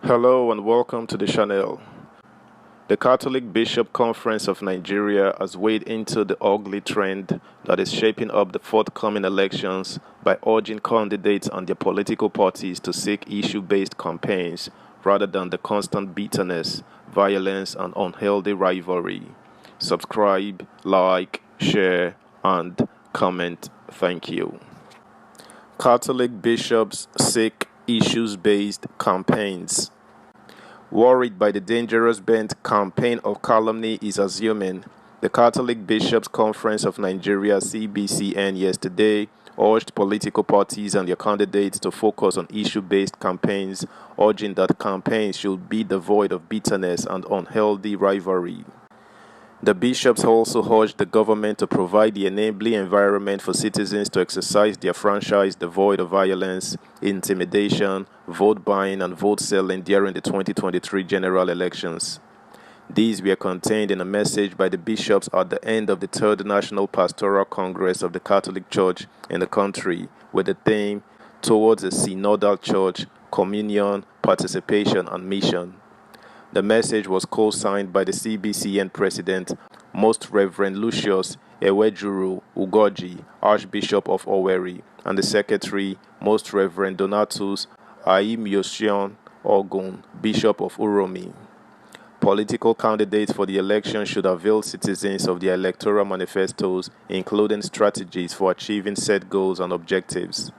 Hello and welcome to the channel. The Catholic Bishop Conference of Nigeria has weighed into the ugly trend that is shaping up the forthcoming elections by urging candidates and their political parties to seek issue-based campaigns rather than the constant bitterness, violence, and unhealthy rivalry. Subscribe, like, share, and comment. Thank you. Catholic bishops seek issues-based campaigns. Worried by the dangerous bent campaign of calumny is assuming, the Catholic Bishops' Conference of Nigeria (CBCN) yesterday urged political parties and their candidates to focus on issue-based campaigns, urging that campaigns should be devoid of bitterness and unhealthy rivalry. The bishops also urged the government to provide the enabling environment for citizens to exercise their franchise devoid of violence, intimidation, vote buying, and vote selling during the 2023 general elections. These were contained in a message by the bishops at the end of the Third National Pastoral Congress of the Catholic Church in the country, with the theme "Towards a Synodal Church, Communion, Participation, and Mission." The message was co-signed by the CBCN President, Most Reverend Lucius Ewejuru Ugoji, Archbishop of Owerri, and the Secretary, Most Reverend Donatus Aimiosion Ogun, Bishop of Uromi. Political candidates for the election should avail citizens of their electoral manifestos, including strategies for achieving set goals and objectives.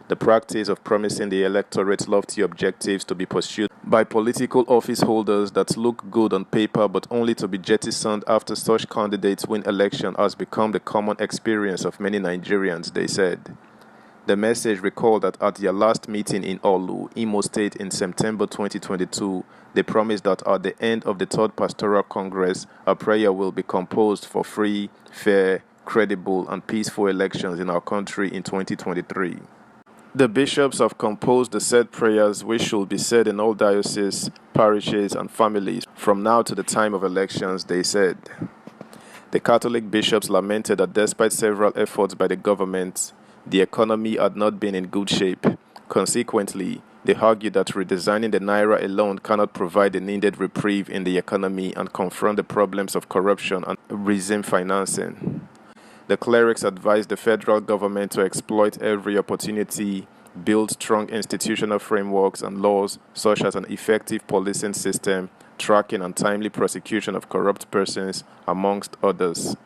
The practice of promising the electorate lofty objectives to be pursued by political office holders that look good on paper but only to be jettisoned after such candidates win election has become the common experience of many Nigerians, they said. The message recalled that at their last meeting in Olu, Imo State in September 2022, they promised that at the end of the Third Pastoral Congress, a prayer will be composed for free, fair, credible, and peaceful elections in our country in 2023. The bishops have composed the said prayers which should be said in all dioceses, parishes, and families from now to the time of elections, they said. The Catholic bishops lamented that despite several efforts by the government, the economy had not been in good shape. Consequently, they argued that redesigning the naira alone cannot provide the needed reprieve in the economy and confront the problems of corruption and resume financing. The clerics advised the federal government to exploit every opportunity, build strong institutional frameworks and laws such as an effective policing system, tracking and timely prosecution of corrupt persons, amongst others.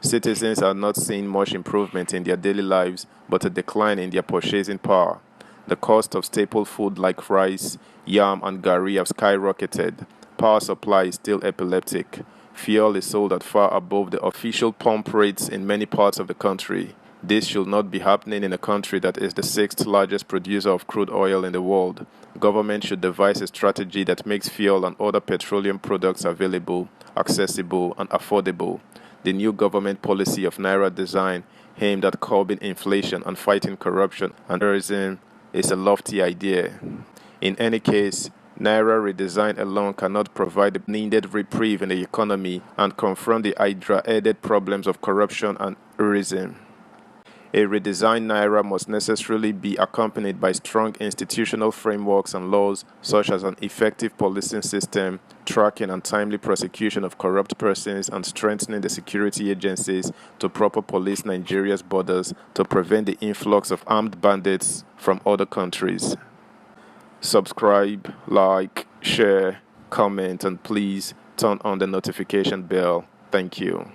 Citizens are not seeing much improvement in their daily lives, but a decline in their purchasing power. The cost of staple food like rice, yam, and gari have skyrocketed. Power supply is still epileptic. Fuel is sold at far above the official pump rates in many parts of the country. This should not be happening in a country that is the sixth largest producer of crude oil in the world. Government should devise a strategy that makes fuel and other petroleum products available, accessible, and affordable. The new government policy of Naira design, aimed at curbing inflation and fighting corruption and terrorism, is a lofty idea. In any case, Naira redesign alone cannot provide the needed reprieve in the economy and confront the Hydra-headed problems of corruption and terrorism. A redesigned Naira must necessarily be accompanied by strong institutional frameworks and laws such as an effective policing system, tracking and timely prosecution of corrupt persons, and strengthening the security agencies to proper police Nigeria's borders to prevent the influx of armed bandits from other countries. Subscribe, like, share, comment, and please turn on the notification bell. Thank you.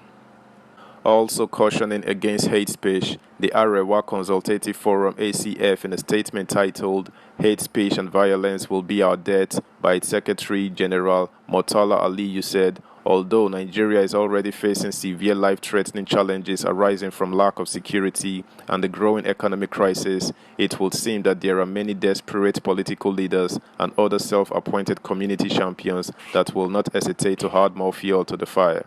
Also cautioning against hate speech, the Arewa Consultative Forum ACF, in a statement titled "Hate Speech and Violence Will Be Our Death" by its Secretary General Murtala Aliyu said, although Nigeria is already facing severe life-threatening challenges arising from lack of security and the growing economic crisis, it would seem that there are many desperate political leaders and other self-appointed community champions that will not hesitate to add more fuel to the fire.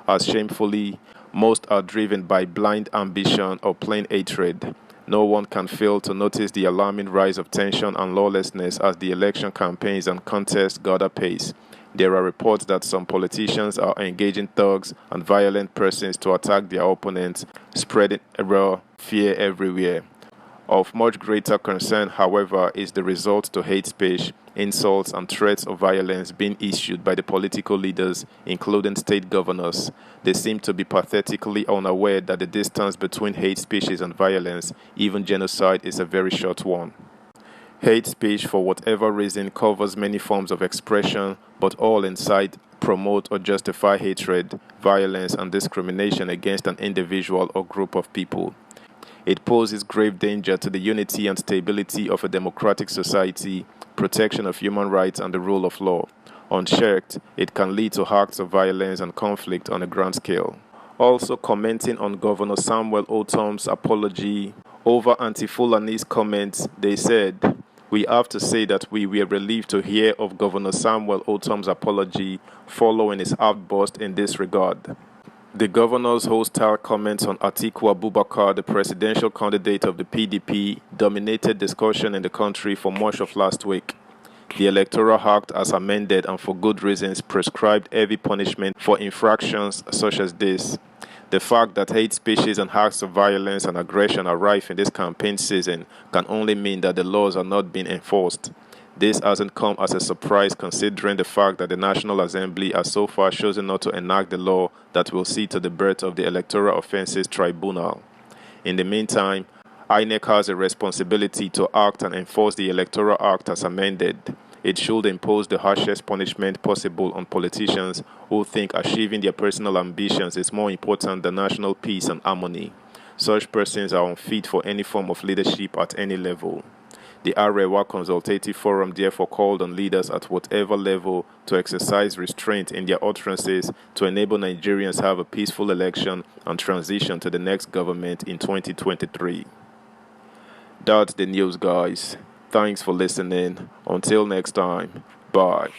As shamefully, most are driven by blind ambition or plain hatred. No one can fail to notice the alarming rise of tension and lawlessness as the election campaigns and contests gather pace. There are reports that some politicians are engaging thugs and violent persons to attack their opponents, spreading fear everywhere. Of much greater concern, however, is the result to hate speech, insults, and threats of violence being issued by the political leaders, including state governors. They seem to be pathetically unaware that the distance between hate speeches and violence, even genocide, is a very short one. Hate speech, for whatever reason, covers many forms of expression, but all incite, promote, or justify hatred, violence, and discrimination against an individual or group of people. It poses grave danger to the unity and stability of a democratic society, protection of human rights, and the rule of law. Unchecked, it can lead to acts of violence and conflict on a grand scale. Also commenting on Governor Samuel Ortom's apology over Anti-Fulani's comments, they said, "We have to say that we were relieved to hear of Governor Samuel Ortom's apology following his outburst in this regard." The governor's hostile comments on Atiku Abubakar, the presidential candidate of the PDP, dominated discussion in the country for much of last week. The Electoral Act, as amended and for good reasons, prescribed heavy punishment for infractions such as this. The fact that hate speeches and acts of violence and aggression are rife in this campaign season can only mean that the laws are not being enforced. This hasn't come as a surprise considering the fact that the National Assembly has so far chosen not to enact the law that will see to the birth of the Electoral Offences Tribunal. In the meantime, INEC has a responsibility to act and enforce the Electoral Act as amended. It should impose the harshest punishment possible on politicians who think achieving their personal ambitions is more important than national peace and harmony. Such persons are unfit for any form of leadership at any level. The Arewa Consultative Forum therefore called on leaders at whatever level to exercise restraint in their utterances to enable Nigerians to have a peaceful election and transition to the next government in 2023. That's the news, guys. Thanks for listening. Until next time, bye.